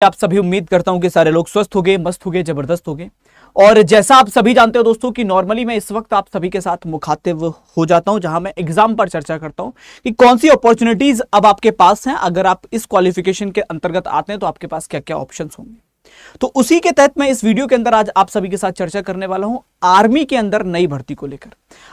आप सभी उम्मीद करता हूं कि सारे लोग स्वस्थ हो गए, मस्त हो गए, जबरदस्त हो गए। और जैसा आप सभी जानते हो दोस्तों कि नॉर्मली मैं इस वक्त आप सभी के साथ मुखातिब हो जाता हूं, जहां मैं एग्जाम पर चर्चा करता हूं कि कौन सी अपॉर्चुनिटीज अब आपके पास हैं। अगर आप इस क्वालिफिकेशन के अंतर्गत आते हैं तो आपके पास क्या क्या ऑप्शंस होंगे। तो उसी के तहत मैं इस वीडियो के अंदर आज आप सभी के साथ चर्चा करने वाला हूं आर्मी के अंदर नई भर्ती को लेकर।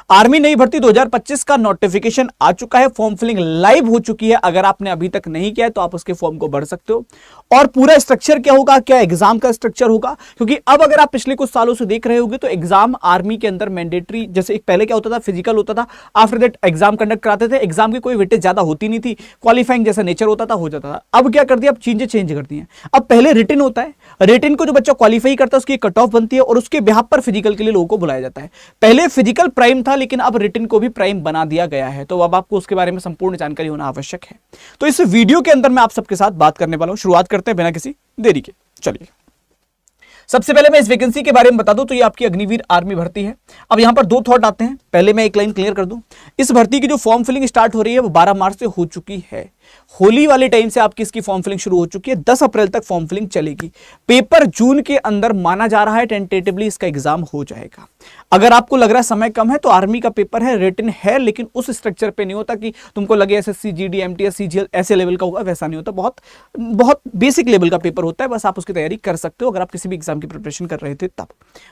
आर्मी नई भर्ती 2025 का नोटिफिकेशन आ चुका है, फॉर्म फिलिंग लाइव हो चुकी है। अगर आपने अभी तक नहीं किया है तो आप उसके फॉर्म को भर सकते हो। और पूरा स्ट्रक्चर क्या होगा, क्या एग्जाम का स्ट्रक्चर होगा, क्योंकि अब अगर आप पिछले कुछ सालों से देख रहे होंगे तो एग्जाम आर्मी के अंदर मैंडेटरी, जैसे एक पहले क्या होता था फिजिकल होता था, आफ्टर दैट एग्जाम कंडक्ट कराते थे। एग्जाम की कोई वेटेज ज्यादा होती नहीं थी, क्वालिफाइंग जैसा नेचर होता था, हो जाता था। अब क्या कर दिया, अब चीजें चेंज कर दी हैं। अब पहले रिटन होता है, रिटन को जो बच्चा क्वालिफाई करता है उसकी कट ऑफ बनती है और उसके बिहाफ पर फिजिकल के लिए लोगों को बुलाया जाता है। पहले फिजिकल प्राइम था लेकिन अब रिटन को भी प्राइम बना दिया गया है, तो अब आपको उसके बारे में संपूर्ण जानकारी होना आवश्यक है। तो इस वीडियो के अंदर मैं आप सबके साथ बात करने वाला हूं। शुरुआत करते हैं बिना किसी देरी के। चलिए, सबसे पहले मैं इस वैकेंसी के बारे में बता दूं तो ये आपकी अग्निवीर आर्मी भर्ती है। अब यहां पर दो थॉट आते हैं, पहले मैं एक लाइन क्लियर कर दूं। इस भर्ती की जो फॉर्म फिलिंग स्टार्ट हो रही है वो 12 मार्च से हो चुकी है। होली वाले टाइम से आपकी इसकी फॉर्म फिलिंग शुरू हो चुकी है। 10 अप्रैल तक फॉर्म फिलिंग चलेगी। पेपर जून के अंदर माना जा रहा है, टेंटेटिवली इसका एग्जाम हो जाएगा। अगर आपको लग रहा है समय कम है तो आर्मी का पेपर है, रिटन है, लेकिन उस स्ट्रक्चर पे नहीं होता कि तुमको लगे एसएससी, जीडी, एमटीएस, सीजीएल ऐसे लेवल का होगा, वैसा नहीं होता। बहुत बहुत बेसिक लेवल का पेपर होता है, बस आप उसकी तैयारी कर सकते हो अगर आप किसी भी एग्जाम की प्रिपरेशन कर रहे थे तब।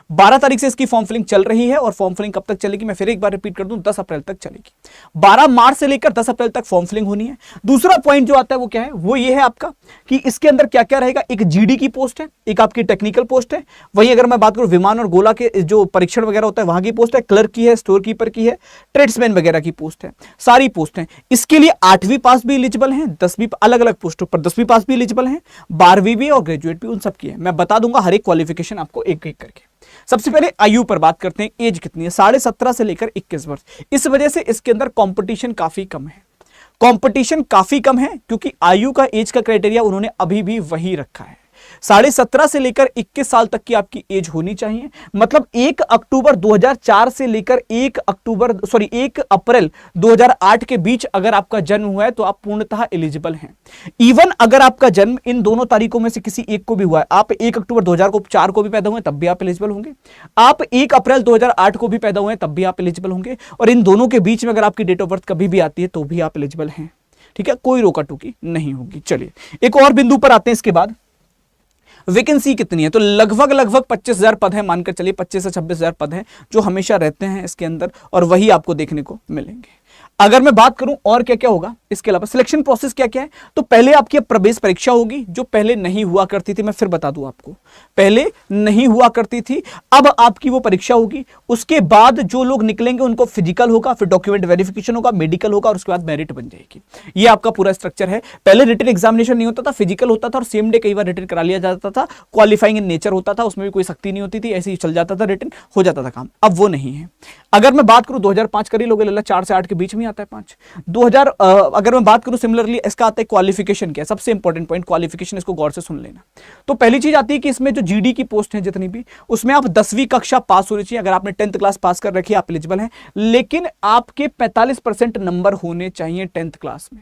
12 तारीख से इसकी फॉर्म फिलिंग चल रही है और फॉर्म फिलिंग कब तक चलेगी मैं फिर एक बार रिपीट कर दूं, 10 अप्रैल तक चलेगी। 12 मार्च से लेकर 10 अप्रैल तक फॉर्म फिलिंग होनी है। दूसरा पॉइंट जो आता है वो क्या है, वो ये है आपका कि इसके अंदर क्या क्या रहेगा। एक जीडी की पोस्ट है, एक आपकी टेक्निकल पोस्ट है। वही अगर मैं बात करूं विमान और गोला के जो परीक्षण वगैरह होता है वहां की पोस्ट है, क्लर्क की है, स्टोर कीपर की है, ट्रेड्समैन वगैरह की पोस्ट है, सारी पोस्ट है। इसके लिए 8वीं पास भी एलिजिबल है, 10वीं अलग अलग पोस्टों पर 10वीं पास भी एलिजिबल है, 12वीं भी और ग्रेजुएट भी, उन सब की है। मैं बता दूंगा हर एक क्वालिफिकेशन आपको एक एक करके। सबसे पहले आयु पर बात करते हैं, एज कितनी है, 17.5 से लेकर 21 वर्ष। इस वजह से इसके अंदर कंपटीशन काफी कम है। कंपटीशन काफी कम है क्योंकि आयु का, एज का क्राइटेरिया उन्होंने अभी भी वही रखा है। 17.5 से लेकर 21 साल तक की आपकी एज होनी चाहिए। मतलब 1 अक्टूबर 2004 से लेकर 1 अप्रैल 2008 के बीच अगर आपका जन्म हुआ है तो आप पूर्णतः एलिजिबल हैं। इवन अगर आपका जन्म इन दोनों तारीखों में से किसी एक को भी हुआ है, आप 1 अक्टूबर 2004 को भी पैदा हुए तब भी आप एलिजिबल होंगे, आप 1 अप्रैल 2008 को भी पैदा हुए तब भी आप एलिजिबल होंगे, और इन दोनों के बीच में अगर आपकी डेट ऑफ बर्थ कभी भी आती है तो भी आप एलिजिबल हैं। ठीक है, कोई रोका टोकी नहीं होगी। चलिए एक और बिंदु पर आते हैं। इसके बाद वैकेंसी कितनी है, तो लगभग 25,000 पद है, मानकर चलिए 25 से 26,000 पद है जो हमेशा रहते हैं इसके अंदर, और वही आपको देखने को मिलेंगे। अगर मैं बात करूं और क्या क्या होगा इसके अलावा, सिलेक्शन प्रोसेस क्या क्या है, तो पहले आपकी प्रवेश परीक्षा होगी जो पहले नहीं हुआ करती थी। मैं फिर बता दूं आपको, पहले नहीं हुआ करती थी, अब आपकी वो परीक्षा होगी। उसके बाद जो लोग निकलेंगे उनको फिजिकल होगा, फिर डॉक्यूमेंट वेरिफिकेशन होगा, मेडिकल होगा और उसके बाद मेरिट बन जाएगी। ये आपका पूरा स्ट्रक्चर है। पहले रिटन एग्जामिनेशन नहीं होता था, फिजिकल होता था और सेम डे कई बार रिटन करा लिया जाता था। क्वालिफाइंग इन नेचर होता था, उसमें भी कोई सख्ती नहीं होती थी, ऐसे ही चल जाता था, रिटन हो जाता था काम। अब वो नहीं है। अगर मैं बात करूं 2005 कर ही लोगे, 4 से 8 के बीच में आता है 5 2000। अगर मैं बात करूं सिमिलरली इसका आता है क्वालिफिकेशन क्या है, सबसे इंपॉर्टेंट पॉइंट क्वालिफिकेशन, इसको गौर से सुन लेना। तो पहली चीज आती है कि इसमें जो जीडी की पोस्ट है जितनी भी, उसमें आप 10वीं कक्षा पास होनी चाहिए। अगर आपने 10th क्लास पास कर रखी है आप एलिजिबल हैं, लेकिन आपके 45% नंबर होने चाहिए 10th क्लास में।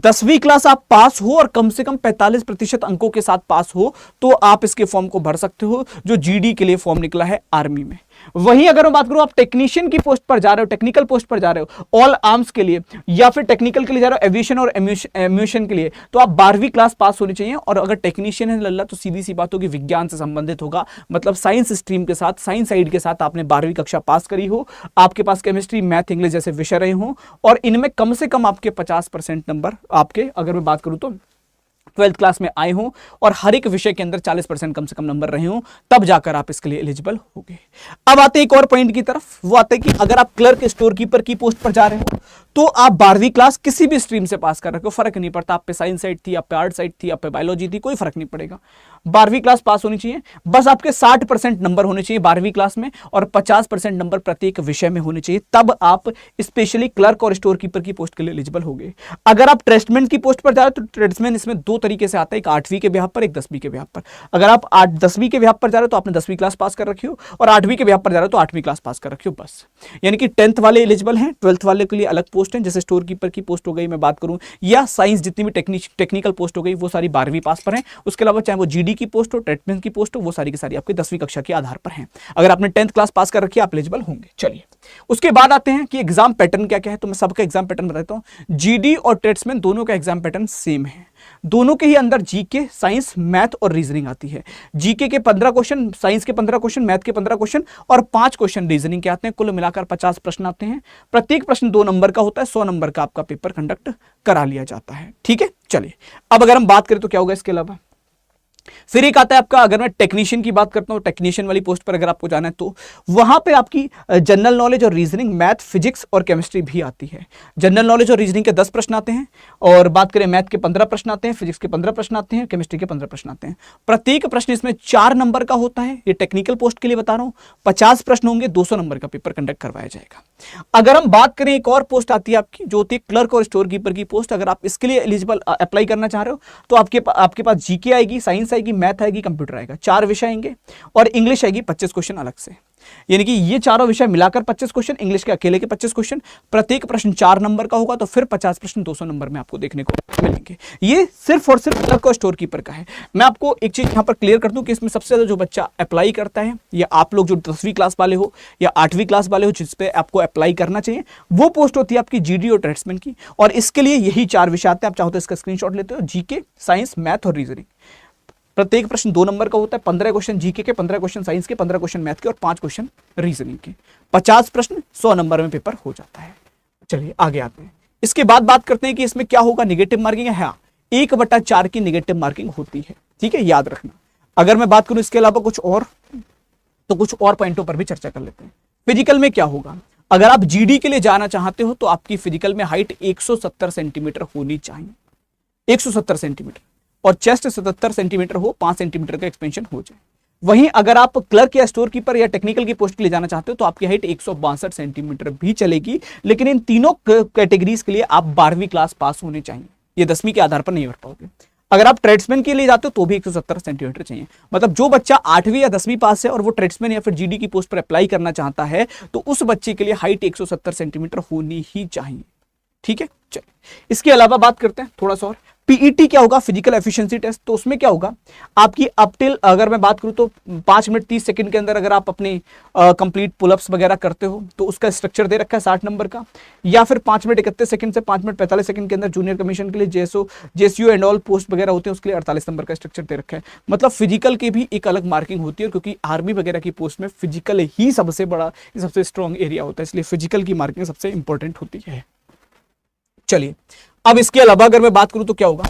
10वीं क्लास आप पास हो और कम से कम 45% अंकों के साथ पास हो तो आप इसके फॉर्म को भर सकते हो, जो जीडी के लिए फॉर्म निकला है आर्मी में। वहीं अगर मैं बात करूं आप टेक्नीशियन की पोस्ट पर जा रहे हो, टेक्निकल पोस्ट पर जा रहे हो, ऑल आर्म्स के लिए या फिर टेक्निकल के लिए जा रहे हो, एविएशन और एम्यूशन के लिए, तो आप 12वीं क्लास पास होनी चाहिए। और अगर टेक्नीशियन है लल्ला तो सीधी सी बात होगी विज्ञान से संबंधित होगा, मतलब साइंस स्ट्रीम के साथ, साइंस साइड के साथ आपने 12वीं कक्षा पास करी हो, आपके पास केमिस्ट्री, मैथ, इंग्लिश जैसे विषय रहे हो, और इनमें कम से कम आपके 50% नंबर आपके, अगर मैं बात करूं तो 12th क्लास में आए हों और हर एक विषय के अंदर 40% कम से कम नंबर रहे हों, तब जाकर आप इसके लिए एलिजिबल होंगे। अब आते हैं एक और पॉइंट की तरफ, वो आता है कि अगर आप क्लर्क, स्टोर कीपर की पोस्ट पर जा रहे हो तो आप 12वीं क्लास किसी भी स्ट्रीम से पास कर रखे हो, फर्क नहीं पड़ता। आप पे साइंस साइड थी, आप पे आर्ट साइड थी, आप पे बायोलॉजी थी, कोई फर्क नहीं पड़ेगा। 12वीं क्लास पास होनी चाहिए, बस आपके 60% नंबर होने चाहिए 12वीं क्लास में और 50% नंबर प्रत्येक विषय में होने चाहिए, तब आप स्पेशली क्लर्क और स्टोर कीपर की पोस्ट के लिए एलिजिबल होंगे। अगर आप ट्रेड्समैन की पोस्ट पर जा रहे हो तो ट्रेड्समैन इसमें 2 तरीके से आता है, एक 8वीं के ब्याह पर, एक 10वीं के ब्याह पर। अगर आप 10वीं के ब्याह पर जा रहे हो तो आपने 10वीं क्लास पास कर रखी हो, और 8वीं के ब्याह पर जा रहे हो तो 8वीं क्लास पास कर रखी हो, बस। यानी कि 10th वाले एलिजिबल हैं, 12th वाले के लिए अलग पोस्ट है, जैसे स्टोर कीपर की पोस्ट हो गई मैं बात करूं, या साइंस जितनी भी टेक्निकल पोस्ट हो गई वो सारी 12वीं पास पर हैं। उसके अलावा चाहे वो जीडी की पोस्ट हो, ट्रेडमैन की पोस्ट हो, वो सारी की सारी आपकी 10वीं कक्षा के आधार पर हैं। अगर आपने 10th क्लास पास कर रखी है आप एलिजिबल होंगे। चलिए उसके बाद आते हैं कि एग्जाम पैटर्न क्या क्या है, तो मैं सबका एग्जाम पैटर्न बताता हूं। जीडी और ट्रेड्समैन दोनों का एग्जाम पैटर्न सेम है। दोनों के ही अंदर जीके, साइंस, मैथ और रीजनिंग आती है। जीके के 15 क्वेश्चन, साइंस के 15 क्वेश्चन, मैथ के 15 क्वेश्चन और 5 क्वेश्चन रीजनिंग के आते हैं। कुल मिलाकर 50 प्रश्न आते हैं। प्रत्येक प्रश्न 2 नंबर का होता है। 100 नंबर का आपका पेपर कंडक्ट करा लिया जाता है। ठीक है, चलिए अब अगर हम बात करें तो क्या होगा इसके अलावा। फिर एक आता है आपका, अगर मैं टेक्नीशियन की बात करता हूं, टेक्नीशियन वाली पोस्ट पर अगर आपको जाना है तो वहां पे आपकी जनरल नॉलेज और रीजनिंग, मैथ, फिजिक्स और केमिस्ट्री भी आती है। जनरल नॉलेज और रीजनिंग के 10 प्रश्न आते हैं, और बात करें मैथ के 15 प्रश्न आते हैं, फिजिक्स के 15 प्रश्न आते हैं, केमिस्ट्री के 15 प्रश्न आते हैं। प्रत्येक प्रश्न इसमें 4 नंबर का होता है। ये टेक्निकल पोस्ट के लिए बता रहा हूं। 50 प्रश्न होंगे, 200 नंबर का पेपर कंडक्ट करवाया जाएगा। अगर हम बात करें एक और पोस्ट आती है आपकी, जो होती है क्लर्क और स्टोर कीपर की पोस्ट। अगर आप इसके लिए एलिजिबल अप्लाई करना चाह रहे हो तो आपके पास जीके आएगी, साइंस आएगी, मैथ आएगी, कंप्यूटर आएगा, 4 विषय आएंगे, और इंग्लिश आएगी 25 क्वेश्चन अलग से। यानी कि ये चारों विषय मिलाकर 25 क्वेश्चन, इंग्लिश के अकेले के 25 क्वेश्चन। प्रत्येक प्रश्न 4 नंबर का होगा, तो फिर 50 प्रश्न 200 नंबर में आपको देखने को मिलेंगे। ये सिर्फ और सिर्फ क्लर्क और स्टोर कीपर का है। मैं आपको एक चीज यहां पर क्लियर कर दूं कि इसमें सबसे ज्यादा जो बच्चा अप्लाई करता है, या आप लोग जो 10वीं क्लास वाले हो या 8वीं क्लास वाले हो जिसपे आपको अप्लाई करना चाहिए, वो पोस्ट होती है आपकी जीडी और ट्रेड्समैन की। और इसके लिए यही 4 विषय आते हैं। आप चाहो तो इसका स्क्रीनशॉट लेते हो। जीके, साइंस, मैथ और रीजनिंग। प्रत्येक प्रश्न 2 नंबर का होता है। 15 क्वेश्चन जीके के, 15 क्वेश्चन साइंस के, 15 क्वेश्चन मैथ के और 5 क्वेश्चन रीजनिंग के। 50 प्रश्न 100 नंबर में पेपर हो जाता है। चलिए आगे आते हैं। इसके बाद बात करते हैं कि इसमें क्या होगा, निगेटिव मार्किंग है। हाँ, 1/4 की निगेटिव मार्किंग होती है। ठीक है, याद रखना। अगर मैं बात करूं इसके अलावा कुछ और, तो कुछ और पॉइंटों पर भी चर्चा कर लेते हैं। फिजिकल में क्या होगा, अगर आप जीडी के लिए जाना चाहते हो तो आपकी फिजिकल में हाइट 170 सेंटीमीटर होनी चाहिए, 170 सेंटीमीटर, और चेस्ट 77 सेंटीमीटर हो, 5 सेंटीमीटर का एक्सपेंशन हो जाए। वहीं अगर आप क्लर्क या स्टोर कीपर या टेक्निकल की पोस्ट के लिए जाना चाहते हो तो आपकी हाइट 162 सेंटीमीटर भी चलेगी, लेकिन इन तीनों कैटेगरीज के लिए आप 12वीं क्लास पास होने चाहिए। ये 10वीं के आधार पर नहीं भर पाओगे। अगर आप ट्रेड्समैन के लिए जाते हो तो भी 170 सेंटीमीटर चाहिए। मतलब जो बच्चा 8वीं या 10वीं पास है और वो ट्रेड्समैन या फिर जीडी की पोस्ट पर अप्लाई करना चाहता है तो उस बच्चे के लिए हाइट 170 सेंटीमीटर होनी ही चाहिए। ठीक है, चलिए इसके अलावा बात करते हैं थोड़ा सा और। पीईटी क्या होगा, फिजिकल एफिशिएंसी टेस्ट। तो उसमें क्या होगा, आपकी अप टिल, अगर मैं बात करूं तो 5 मिनट 30 सेकंड के अंदर अगर आप अपने कंप्लीट पुलअप्स वगैरह करते हो तो उसका स्ट्रक्चर दे रखा है 60 नंबर का। या फिर 5 मिनट 31 सेकंड से 5 मिनट 45 सेकंड के अंदर जूनियर कमीशन के लिए जेएसयू एंड ऑल पोस्ट वगैरह होते हैं, उसके लिए 48 नंबर का स्ट्रक्चर दे रखा है। मतलब फिजिकल की भी एक अलग मार्किंग होती है, क्योंकि आर्मी वगैरह की पोस्ट में फिजिकल ही सबसे बड़ा, सबसे स्ट्रॉन्ग एरिया होता है, इसलिए फिजिकल की मार्किंग सबसे इंपॉर्टेंट होती है। चलिए अब इसके अलावा अगर मैं बात करूं तो क्या होगा,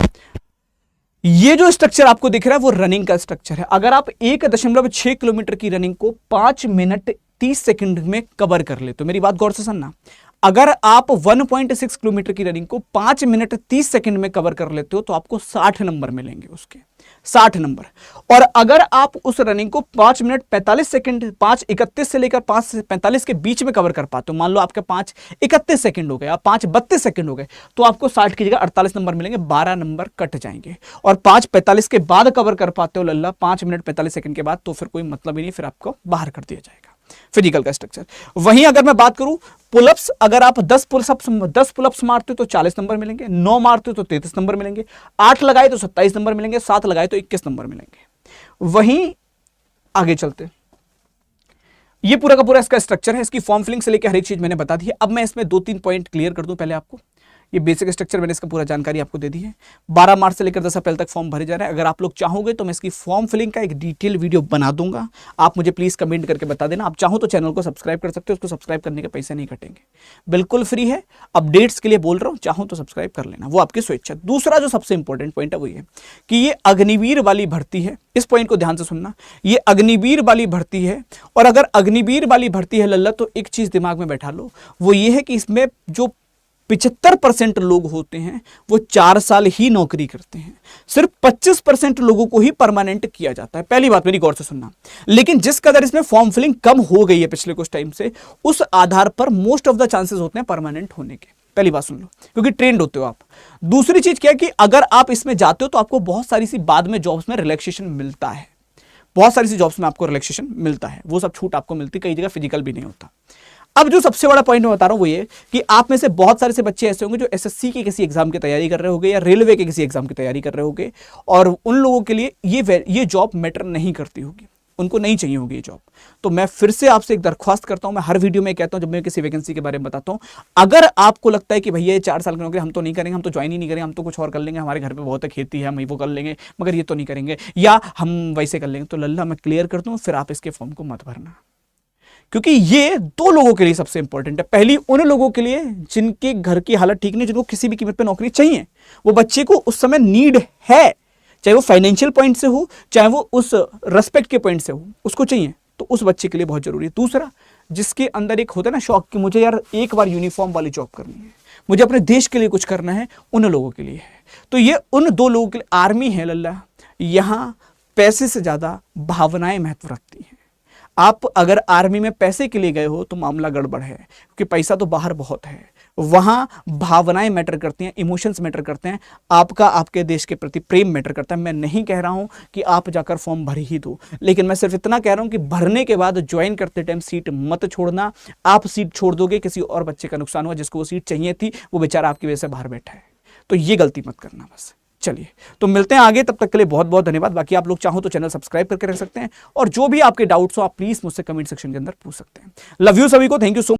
ये जो स्ट्रक्चर आपको दिख रहा है वो रनिंग का स्ट्रक्चर है। अगर आप 1.6 किलोमीटर की रनिंग को 5 मिनट 30 सेकंड में कवर कर ले, तो मेरी बात गौर से सुनना, अगर आप 1.6 किलोमीटर की रनिंग को 5 मिनट 30 सेकंड में कवर कर लेते हो तो आपको 60 नंबर मिलेंगे, उसके 60 नंबर। और अगर आप उस रनिंग को 5 मिनट 45 सेकंड, 5:31 से लेकर 5:45 के बीच में कवर कर पाते हो, मान लो आपके 5:31 सेकंड हो गए या 5:32 सेकंड हो गए, तो आपको 60 की जगह 48 नंबर मिलेंगे, 12 नंबर कट जाएंगे। और 5:45 के बाद कवर कर पाते हो लल्ला 5 मिनट 45 सेकंड के बाद, तो फिर कोई मतलब ही नहीं, फिर आपको बाहर कर दिया जाएगा फिजिकल का स्ट्रक्चर। वहीं अगर मैं बात करूं पुलअप्स, अगर आप 10 पुलअप्स मारते हो तो 40 नंबर मिलेंगे, 9 मारते हो तो 33 नंबर मिलेंगे, 8 लगाए तो 27 नंबर मिलेंगे, 7 लगाए तो 21 नंबर मिलेंगे। वहीं आगे चलते, ये पूरा का पूरा इसका स्ट्रक्चर है। इसकी फॉर्म फिलिंग से लेकर हर एक चीज मैंने बता दी है। अब मैं इसमें 2-3 पॉइंट क्लियर कर दूं पहले आपको। ये बेसिक स्ट्रक्चर मैंने इसका पूरा जानकारी आपको दे दी है। 12 मार्च से लेकर 10 अप्रैल तक फॉर्म भरे जा रहे हैं। अगर आप लोग चाहोगे तो मैं इसकी फॉर्म फिलिंग का एक डिटेल वीडियो बना दूंगा, आप मुझे प्लीज कमेंट करके बता देना। आप चाहो तो चैनल को सब्सक्राइब कर सकते हो, उसको सब्सक्राइब करने के पैसे नहीं कटेंगे, बिल्कुल फ्री है। अपडेट्स के लिए बोल रहा हूं, चाहो तो सब्सक्राइब कर लेना, वो आपकी स्वेच्छा। दूसरा जो सबसे इंपॉर्टेंट पॉइंट है वो ये कि ये अग्निवीर वाली भर्ती है। इस पॉइंट को ध्यान से सुनना, ये अग्निवीर वाली भर्ती है। और अगर अग्निवीर वाली भर्ती है लल्ला, तो एक चीज दिमाग में बैठा लो, वो ये है कि इसमें जो 75% लोग होते हैं वो 4 साल ही नौकरी करते हैं, सिर्फ 25% लोगों को ही परमानेंट किया जाता है। पहली बात मेरी गौर से सुनना। लेकिन जिस कदर इसमें फॉर्म फिलिंग कम हो गई है पिछले कुछ टाइम से, उस आधार पर मोस्ट ऑफ द चांसेस होते हैं परमानेंट होने के। पहली बात सुन लो, क्योंकि ट्रेंड होते हो आप। दूसरी चीज क्या है कि अगर आप इसमें जाते हो तो आपको बहुत सारी सी बाद में जॉब्स में रिलैक्सेशन मिलता है, बहुत सारी सी जॉब्स में आपको रिलैक्सेशन मिलता है, वो सब छूट आपको मिलती है, कई जगह फिजिकल भी नहीं होता। अब जो सबसे बड़ा पॉइंट मैं बता रहा हूं वो ये कि आप में से बहुत सारे से बच्चे ऐसे होंगे जो एसएससी के किसी एग्जाम की तैयारी कर रहे होंगे या रेलवे के किसी एग्जाम की तैयारी कर रहे होंगे, और उन लोगों के लिए ये जॉब मैटर नहीं करती होगी, उनको नहीं चाहिए होगी ये जॉब। तो मैं फिर से आपसे एक दरख्वास्त करता हूं, मैं हर वीडियो में कहता हूं जब मैं किसी वैकेंसी के बारे में बताता हूं, अगर आपको लगता है कि भैया ये 4 साल की नौकरी हम तो नहीं करेंगे, हम तो ज्वाइन ही नहीं करेंगे, हम तो कुछ और कर लेंगे, हमारे घर पे बहुत है खेती है, हम वो कर लेंगे, मगर ये तो नहीं करेंगे, या हम वैसे कर लेंगे, तो लल्ला मैं क्लियर कर दूं, फिर आप इसके फॉर्म को मत भरना। क्योंकि ये 2 लोगों के लिए सबसे इंपॉर्टेंट है। पहली उन लोगों के लिए जिनके घर की हालत ठीक नहीं, जिनको किसी भी कीमत पे नौकरी चाहिए, वो बच्चे को उस समय नीड है, चाहे वो फाइनेंशियल पॉइंट से हो, चाहे वो उस रेस्पेक्ट के पॉइंट से हो, उसको चाहिए, तो उस बच्चे के लिए बहुत जरूरी है। दूसरा, जिसके अंदर एक होता है ना शौक कि मुझे यार एक बार यूनिफॉर्म वाली जॉब करनी है, मुझे अपने देश के लिए कुछ करना है, उन लोगों के लिए है। तो ये उन 2 लोगों के लिए आर्मी है लल्ला, यहां पैसे से ज्यादा भावनाएं महत्व रखती हैं। आप अगर आर्मी में पैसे के लिए गए हो तो मामला गड़बड़ है, क्योंकि पैसा तो बाहर बहुत है, वहां भावनाएं मैटर करती हैं, इमोशंस मैटर करते हैं, आपका आपके देश के प्रति प्रेम मैटर करता है। मैं नहीं कह रहा हूं कि आप जाकर फॉर्म भर ही दो, लेकिन मैं सिर्फ इतना कह रहा हूं कि भरने के बाद ज्वाइन करते टाइम सीट मत छोड़ना। आप सीट छोड़ दोगे, किसी और बच्चे का नुकसान हुआ जिसको वो सीट चाहिए थी, वो बेचारा आपकी वजह से बाहर बैठा है, तो ये गलती मत करना बस। चलिए, तो मिलते हैं आगे, तब तक के लिए बहुत बहुत धन्यवाद। बाकी आप लोग चाहो तो चैनल सब्सक्राइब करके रख सकते हैं, और जो भी आपके डाउट्स हो आप प्लीज मुझसे कमेंट सेक्शन के अंदर पूछ सकते हैं। लव यू सभी को, थैंक यू सो